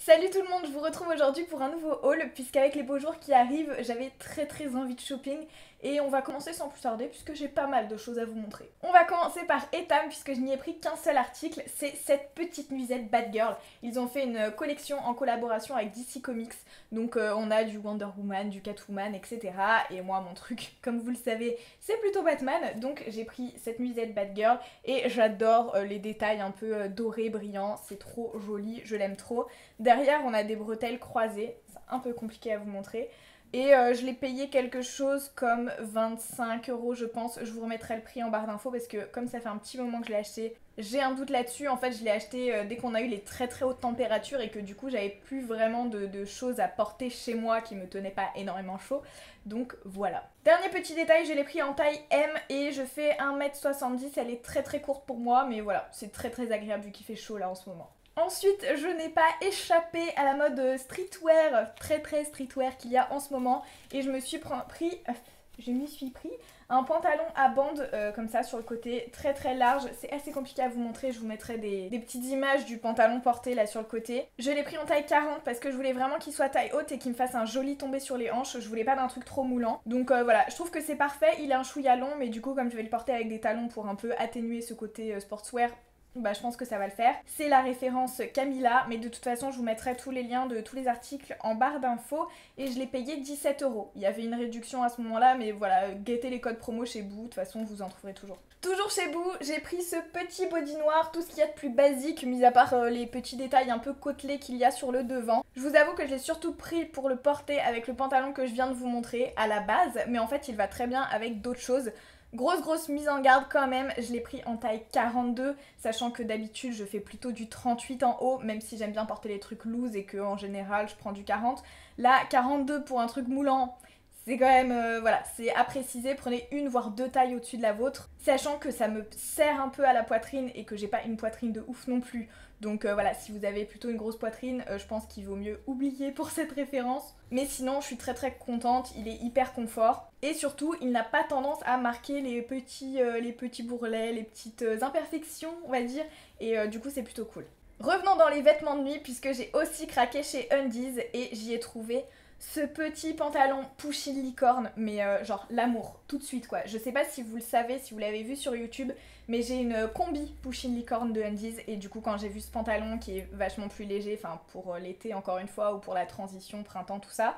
Salut tout le monde, je vous retrouve aujourd'hui pour un nouveau haul puisqu'avec les beaux jours qui arrivent, j'avais très envie de shopping et on va commencer sans plus tarder puisque j'ai pas mal de choses à vous montrer. On va commencer par Etam puisque je n'y ai pris qu'un seul article, c'est cette petite nuisette Bad Girl. Ils ont fait une collection en collaboration avec DC Comics, donc on a du Wonder Woman, du Catwoman, etc. Et moi mon truc, comme vous le savez, c'est plutôt Batman, donc j'ai pris cette nuisette Bad Girl et j'adore les détails un peu dorés, brillants, c'est trop joli, je l'aime trop. Derrière, on a des bretelles croisées, c'est un peu compliqué à vous montrer. Et je l'ai payé quelque chose comme 25 € je pense. Je vous remettrai le prix en barre d'infos parce que comme ça fait un petit moment que je l'ai acheté, j'ai un doute là-dessus. En fait, je l'ai acheté dès qu'on a eu les très hautes températures et que du coup, j'avais plus vraiment de choses à porter chez moi qui me tenaient pas énormément chaud. Donc voilà. Dernier petit détail, je l'ai pris en taille M et je fais 1m70. Elle est très courte pour moi, mais voilà, c'est très agréable vu qu'il fait chaud là en ce moment. Ensuite, je n'ai pas échappé à la mode streetwear, très streetwear qu'il y a en ce moment. Et je me suis pris un pantalon à bandes comme ça sur le côté, très large. C'est assez compliqué à vous montrer, je vous mettrai des petites images du pantalon porté là sur le côté. Je l'ai pris en taille 40 parce que je voulais vraiment qu'il soit taille haute et qu'il me fasse un joli tombé sur les hanches. Je voulais pas d'un truc trop moulant. Donc voilà, je trouve que c'est parfait. Il est un chouïa long, mais du coup comme je vais le porter avec des talons pour un peu atténuer ce côté sportswear, bah je pense que ça va le faire. C'est la référence Camilla, mais de toute façon je vous mettrai tous les liens de tous les articles en barre d'infos et je l'ai payé 17 €. Il y avait une réduction à ce moment-là, mais voilà, guettez les codes promo chez Boo, de toute façon vous en trouverez toujours. Toujours chez Boo, j'ai pris ce petit body noir, tout ce qu'il y a de plus basique, mis à part les petits détails un peu côtelés qu'il y a sur le devant. Je vous avoue que je l'ai surtout pris pour le porter avec le pantalon que je viens de vous montrer à la base, mais en fait il va très bien avec d'autres choses. Grosse mise en garde quand même, je l'ai pris en taille 42, sachant que d'habitude je fais plutôt du 38 en haut, même si j'aime bien porter les trucs loose et que en général je prends du 40. Là, 42 pour un truc moulant, c'est quand même, voilà, c'est à préciser, prenez une voire deux tailles au-dessus de la vôtre, sachant que ça me serre un peu à la poitrine et que j'ai pas une poitrine de ouf non plus. Donc voilà, si vous avez plutôt une grosse poitrine, je pense qu'il vaut mieux oublier pour cette référence. Mais sinon, je suis très contente, il est hyper confort. Et surtout, il n'a pas tendance à marquer les petits bourrelets, les petites imperfections, on va dire. Et du coup, c'est plutôt cool. Revenons dans les vêtements de nuit, puisque j'ai aussi craqué chez Undies et j'y ai trouvé ce petit pantalon Pushing Licorne, mais genre l'amour, tout de suite quoi. Je sais pas si vous le savez, si vous l'avez vu sur YouTube, mais j'ai une combi Pushing Licorne de Undies et du coup quand j'ai vu ce pantalon qui est vachement plus léger, enfin pour l'été encore une fois ou pour la transition, printemps, tout ça,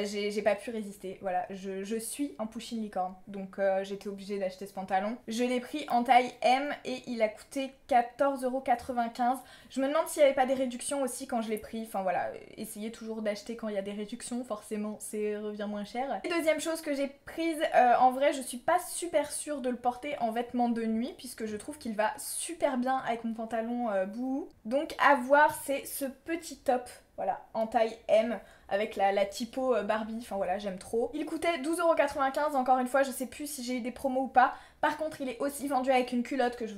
j'ai pas pu résister. Voilà, je suis un Pushing Licorne, donc j'étais obligée d'acheter ce pantalon. Je l'ai pris en taille M et il a coûté 14,95 €. Je me demande s'il n'y avait pas des réductions aussi quand je l'ai pris. Enfin voilà, essayez toujours d'acheter quand il y a des réductions, forcément c'est revient moins cher. Et deuxième chose que j'ai prise, en vrai je suis pas super sûre de le porter en vêtements de nuit puisque je trouve qu'il va super bien avec mon pantalon Bouhou. Donc à voir, c'est ce petit top, voilà, en taille M avec la typo Barbie, enfin voilà, j'aime trop. Il coûtait 12,95 €, encore une fois, je sais plus si j'ai eu des promos ou pas. Par contre, il est aussi vendu avec une culotte que je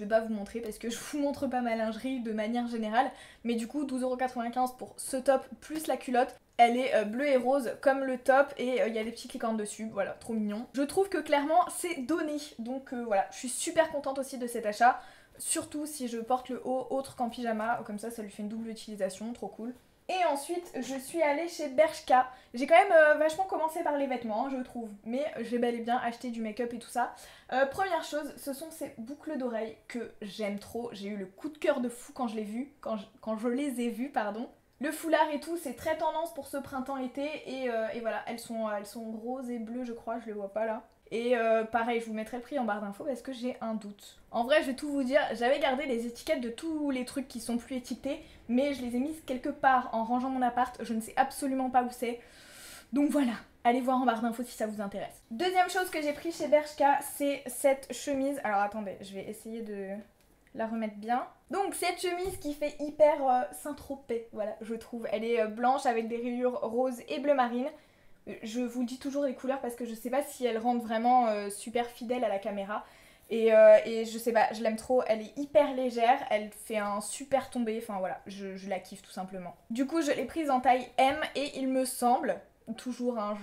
vais pas vous montrer parce que je vous montre pas ma lingerie de manière générale. Mais du coup, 12,95 € pour ce top plus la culotte. Elle est bleue et rose comme le top et il y a des petites licornes dessus, voilà, trop mignon. Je trouve que clairement c'est donné, donc voilà, je suis super contente aussi de cet achat. Surtout si je porte le haut autre qu'en pyjama, comme ça lui fait une double utilisation, trop cool. Et ensuite, je suis allée chez Bershka. J'ai quand même vachement commencé par les vêtements, je trouve. Mais j'ai bel et bien acheté du make-up et tout ça. Première chose, ce sont ces boucles d'oreilles que j'aime trop. J'ai eu le coup de cœur de fou quand je les ai vues, pardon. Le foulard et tout, c'est très tendance pour ce printemps-été. Et voilà, elles sont roses et bleues, je crois, je les vois pas là. Et pareil, je vous mettrai le prix en barre d'infos parce que j'ai un doute. En vrai, je vais tout vous dire, j'avais gardé les étiquettes de tous les trucs qui sont plus étiquetés, mais je les ai mises quelque part en rangeant mon appart, je ne sais absolument pas où c'est. Donc voilà, allez voir en barre d'infos si ça vous intéresse. Deuxième chose que j'ai pris chez Bershka, c'est cette chemise. Alors attendez, je vais essayer de la remettre bien. Donc cette chemise qui fait hyper Saint-Tropez, voilà, je trouve. Elle est blanche avec des rayures roses et bleu marine. Je vous dis toujours les couleurs parce que je sais pas si elles rendent vraiment super fidèles à la caméra. Et je sais pas, je l'aime trop, elle est hyper légère, elle fait un super tombé, enfin voilà, je la kiffe tout simplement. Du coup je l'ai prise en taille M et il me semble, toujours hein,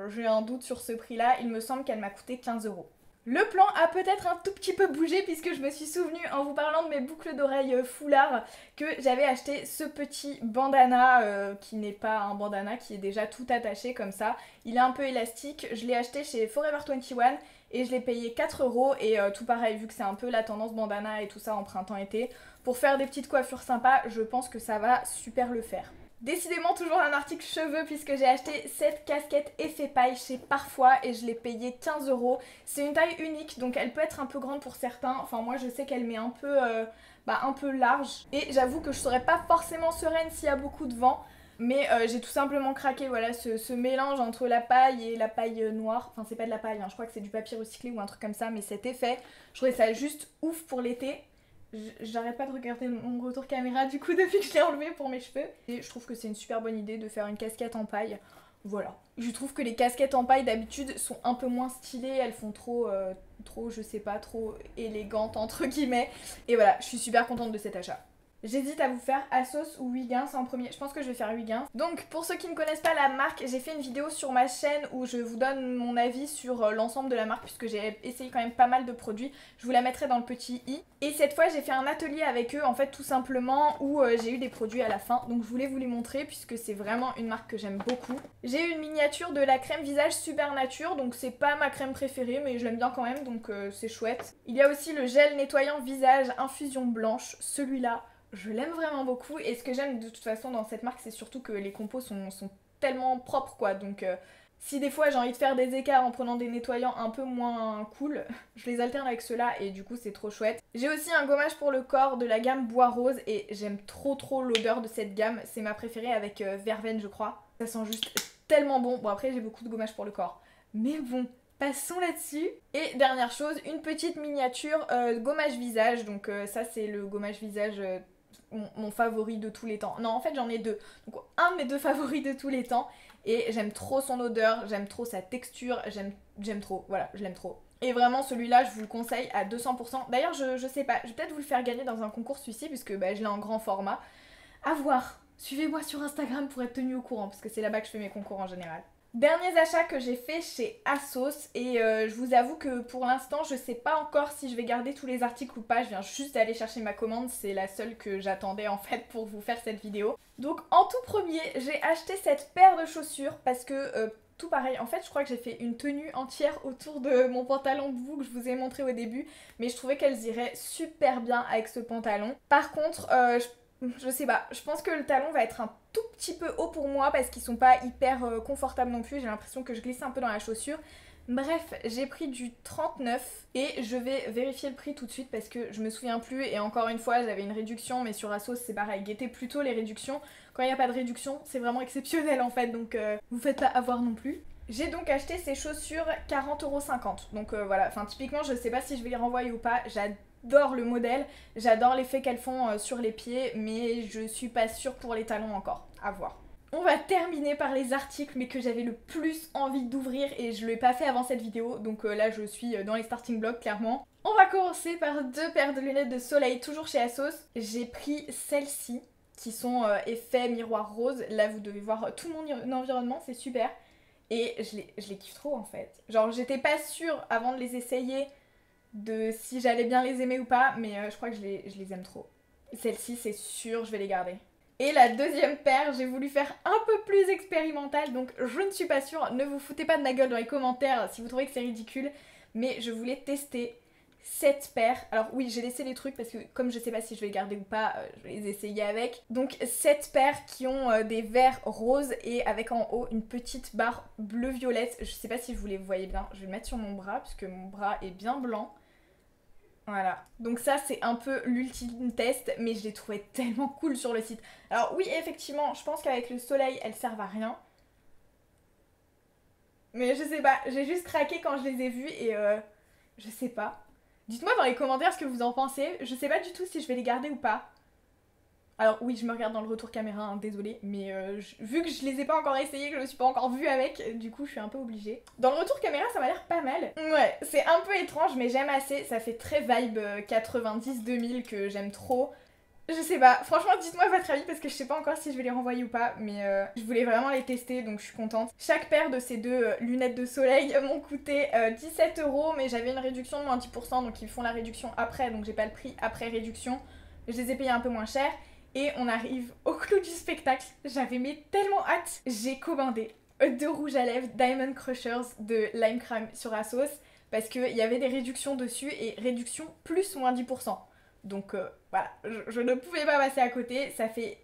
j'ai un doute sur ce prix là, il me semble qu'elle m'a coûté 15 €. Le plan a peut-être un tout petit peu bougé puisque je me suis souvenu en vous parlant de mes boucles d'oreilles foulard que j'avais acheté ce petit bandana qui n'est pas un bandana, qui est déjà tout attaché comme ça. Il est un peu élastique, je l'ai acheté chez Forever 21 et je l'ai payé 4 € et tout pareil vu que c'est un peu la tendance bandana et tout ça en printemps-été. Pour faire des petites coiffures sympas, je pense que ça va super le faire. Décidément toujours un article cheveux puisque j'ai acheté cette casquette effet paille chez Parfois et je l'ai payé 15 €. C'est une taille unique donc elle peut être un peu grande pour certains. Enfin moi je sais qu'elle met un peu large et j'avoue que je serais pas forcément sereine s'il y a beaucoup de vent. Mais j'ai tout simplement craqué, voilà, ce mélange entre la paille et la paille noire. Enfin c'est pas de la paille, hein, je crois que c'est du papier recyclé ou un truc comme ça, mais cet effet, je trouvais ça juste ouf pour l'été. J'arrête pas de regarder mon retour caméra du coup depuis que je l'ai enlevé pour mes cheveux. Et je trouve que c'est une super bonne idée de faire une casquette en paille. Voilà. Je trouve que les casquettes en paille d'habitude sont un peu moins stylées, elles font trop, je sais pas, trop élégantes entre guillemets. Et voilà, je suis super contente de cet achat. J'hésite à vous faire Asos ou Huygens en premier. Je pense que je vais faire Huygens. Donc pour ceux qui ne connaissent pas la marque, j'ai fait une vidéo sur ma chaîne où je vous donne mon avis sur l'ensemble de la marque puisque j'ai essayé quand même pas mal de produits. Je vous la mettrai dans le petit i. Et cette fois j'ai fait un atelier avec eux en fait tout simplement où j'ai eu des produits à la fin. Donc je voulais vous les montrer puisque c'est vraiment une marque que j'aime beaucoup. J'ai eu une miniature de la crème visage Super Nature, donc c'est pas ma crème préférée mais je l'aime bien quand même donc c'est chouette. Il y a aussi le gel nettoyant visage infusion blanche, celui-là. Je l'aime vraiment beaucoup et ce que j'aime de toute façon dans cette marque c'est surtout que les compos sont tellement propres quoi, donc si des fois j'ai envie de faire des écarts en prenant des nettoyants un peu moins cool, je les alterne avec ceux-là et du coup c'est trop chouette. J'ai aussi un gommage pour le corps de la gamme Bois Rose et j'aime trop l'odeur de cette gamme, c'est ma préférée avec Verveine je crois. Ça sent juste tellement bon, bon après j'ai beaucoup de gommage pour le corps, mais bon. Passons là-dessus. Et dernière chose, une petite miniature gommage visage. Donc ça c'est le gommage visage mon favori de tous les temps. Non en fait j'en ai deux. Donc un de mes deux favoris de tous les temps. Et j'aime trop son odeur, j'aime trop sa texture, j'aime trop. Voilà, je l'aime trop. Et vraiment celui-là je vous le conseille à 200%. D'ailleurs je sais pas, je vais peut-être vous le faire gagner dans un concours celui-ci puisque je l'ai en grand format. À voir. Suivez-moi sur Instagram pour être tenu au courant parce que c'est là-bas que je fais mes concours en général. Derniers achats que j'ai fait chez Asos et je vous avoue que pour l'instant je sais pas encore si je vais garder tous les articles ou pas, je viens juste d'aller chercher ma commande, c'est la seule que j'attendais en fait pour vous faire cette vidéo. Donc en tout premier j'ai acheté cette paire de chaussures parce que tout pareil, en fait je crois que j'ai fait une tenue entière autour de mon pantalon de bout que je vous ai montré au début, mais je trouvais qu'elles iraient super bien avec ce pantalon. Par contre je sais pas, je pense que le talon va être un tout petit peu haut pour moi parce qu'ils sont pas hyper confortables non plus, j'ai l'impression que je glisse un peu dans la chaussure. Bref, j'ai pris du 39 et je vais vérifier le prix tout de suite parce que je me souviens plus et encore une fois j'avais une réduction mais sur Asos c'est pareil, guettez plutôt les réductions. Quand il n'y a pas de réduction c'est vraiment exceptionnel en fait donc vous faites pas avoir non plus. J'ai donc acheté ces chaussures 40,50 €. Donc voilà, enfin typiquement je sais pas si je vais les renvoyer ou pas, j'adore le modèle, j'adore l'effet qu'elles font sur les pieds, mais je suis pas sûre pour les talons encore, à voir. On va terminer par les articles mais que j'avais le plus envie d'ouvrir et je l'ai pas fait avant cette vidéo, donc là je suis dans les starting blocks clairement. On va commencer par deux paires de lunettes de soleil, toujours chez Asos. J'ai pris celles-ci, qui sont effet miroir rose, là vous devez voir tout mon environnement, c'est super. Et je les kiffe trop en fait. Genre j'étais pas sûre avant de les essayer de si j'allais bien les aimer ou pas, mais je crois que je les aime trop. Celle-ci c'est sûr je vais les garder. Et la deuxième paire, j'ai voulu faire un peu plus expérimental, donc je ne suis pas sûre, ne vous foutez pas de ma gueule dans les commentaires si vous trouvez que c'est ridicule, mais je voulais tester cette paire. Alors oui, j'ai laissé les trucs parce que comme je sais pas si je vais les garder ou pas, je vais les essayer avec. Donc cette paire qui ont des verres roses et avec en haut une petite barre bleu-violette. Je sais pas si vous les voyez bien, je vais le mettre sur mon bras puisque mon bras est bien blanc. Voilà, donc ça c'est un peu l'ultime test, mais je les trouvais tellement cool sur le site. Alors oui, effectivement, je pense qu'avec le soleil, elles servent à rien. Mais je sais pas, j'ai juste craqué quand je les ai vues et je sais pas. Dites-moi dans les commentaires ce que vous en pensez, je sais pas du tout si je vais les garder ou pas. Alors oui, je me regarde dans le retour caméra, hein, désolée, mais vu que je les ai pas encore essayés, que je me suis pas encore vue avec, du coup je suis un peu obligée. Dans le retour caméra ça m'a l'air pas mal. Ouais, c'est un peu étrange mais j'aime assez, ça fait très vibe 90-2000 que j'aime trop. Je sais pas, franchement dites-moi votre avis parce que je sais pas encore si je vais les renvoyer ou pas, mais je voulais vraiment les tester donc je suis contente. Chaque paire de ces deux lunettes de soleil m'ont coûté 17 €, mais j'avais une réduction de moins 10%, donc ils font la réduction après, donc j'ai pas le prix après réduction. Je les ai payés un peu moins cher et on arrive au clou du spectacle. J'avais mais tellement hâte. J'ai commandé deux rouges à lèvres Diamond Crushers de Lime Crime sur Asos parce qu'il y avait des réductions dessus et réduction plus moins 10%. Donc voilà, je ne pouvais pas passer à côté. Ça fait,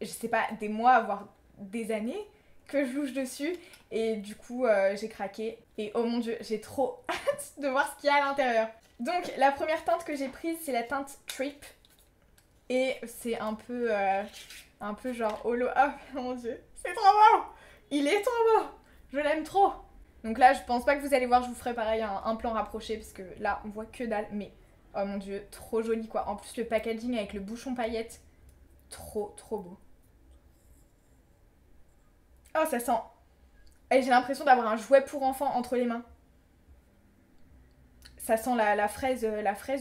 je sais pas, des mois, voire des années que je louche dessus. Et du coup, j'ai craqué. Et oh mon dieu, j'ai trop hâte de voir ce qu'il y a à l'intérieur. Donc la première teinte que j'ai prise, c'est la teinte Trip. Et c'est un peu genre holo. Ah mon dieu, c'est trop beau. Il est trop beau. Je l'aime trop. Donc là, je pense pas que vous allez voir, je vous ferai pareil un plan rapproché. Parce que là, on voit que dalle. Mais oh mon dieu, trop joli quoi. En plus le packaging avec le bouchon paillette, trop beau. Oh ça sent... Et j'ai l'impression d'avoir un jouet pour enfants entre les mains. Ça sent la fraise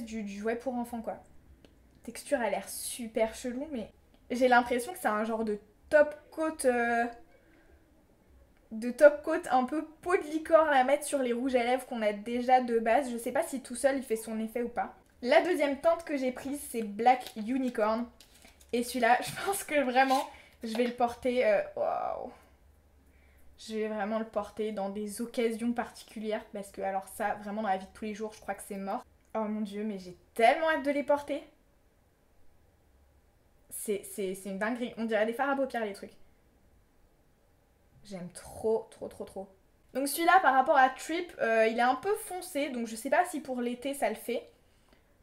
du jouet pour enfants quoi. La texture a l'air super chelou mais j'ai l'impression que c'est un genre de top coat... un peu pot de licorne à mettre sur les rouges à lèvres qu'on a déjà de base. Je sais pas si tout seul il fait son effet ou pas. La deuxième teinte que j'ai prise, c'est Black Unicorn. Et celui-là, je pense que vraiment, je vais le porter... Waouh. Je vais vraiment le porter dans des occasions particulières. Parce que, alors ça, vraiment dans la vie de tous les jours, je crois que c'est mort. Oh mon dieu, mais j'ai tellement hâte de les porter. C'est une dinguerie. On dirait des fards à paupières, les trucs. J'aime trop. Donc celui-là, par rapport à Trip, il est un peu foncé. Donc je sais pas si pour l'été, ça le fait.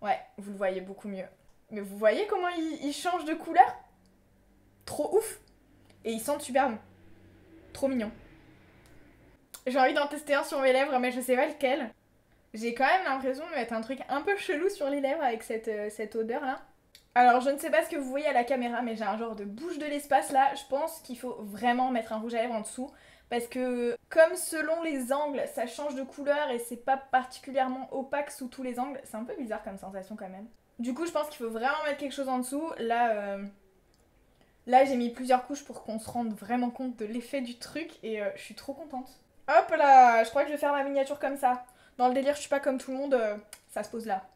Ouais, vous le voyez beaucoup mieux. Mais vous voyez comment il change de couleur? Trop ouf. Et il sent super bon. Trop mignon. J'ai envie d'en tester un sur mes lèvres, mais je sais pas lequel. J'ai quand même l'impression de mettre un truc un peu chelou sur les lèvres avec cette odeur là. Alors je ne sais pas ce que vous voyez à la caméra, mais j'ai un genre de bouche de l'espace là. Je pense qu'il faut vraiment mettre un rouge à lèvres en dessous. Parce que comme selon les angles, ça change de couleur et c'est pas particulièrement opaque sous tous les angles. C'est un peu bizarre comme sensation quand même. Du coup, je pense qu'il faut vraiment mettre quelque chose en dessous. Là, j'ai mis plusieurs couches pour qu'on se rende vraiment compte de l'effet du truc et je suis trop contente. Hop là, je crois que je vais faire ma miniature comme ça. Dans le délire, je suis pas comme tout le monde, ça se pose là.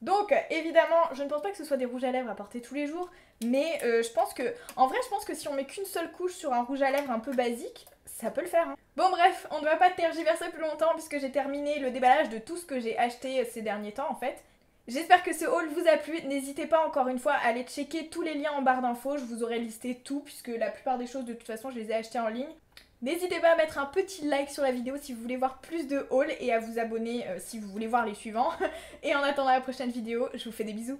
Donc, évidemment, je ne pense pas que ce soit des rouges à lèvres à porter tous les jours, mais je pense que... En vrai, je pense que si on met qu'une seule couche sur un rouge à lèvres un peu basique, ça peut le faire. Hein. Bon bref, on ne va pas tergiverser plus longtemps puisque j'ai terminé le déballage de tout ce que j'ai acheté ces derniers temps en fait. J'espère que ce haul vous a plu, n'hésitez pas encore une fois à aller checker tous les liens en barre d'infos, je vous aurai listé tout puisque la plupart des choses de toute façon je les ai achetées en ligne. N'hésitez pas à mettre un petit like sur la vidéo si vous voulez voir plus de hauls et à vous abonner si vous voulez voir les suivants. Et en attendant la prochaine vidéo, je vous fais des bisous.